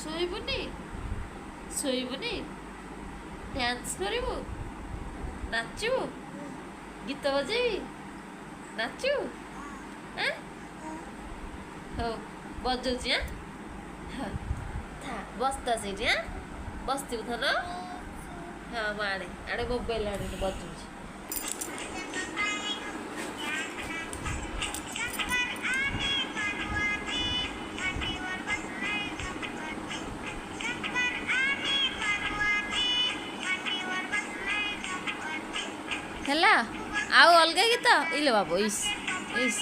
ଶୋଇବୁନି ଶୋଇବୁନି dance କରିବୁ ନାଚିବୁ ଗୀତ ବଜେଇବି ନାଚିବୁ ଆଁ ହଉ ବଜଉଛି ଆଁ ଥା ବସ୍ତା ସେଇଠି ଆଁ ବସିଥିବୁ ଧନ ହଁ ମୁଁ ଆଡ଼େ ମୋବାଇଲ ଆଡ଼େ ବଜଉଛି ହେଲା ଆଉ ଅଲଗା ଗୀତ ଇଲୋ ବାବୁ ଇସ୍ ଇସ୍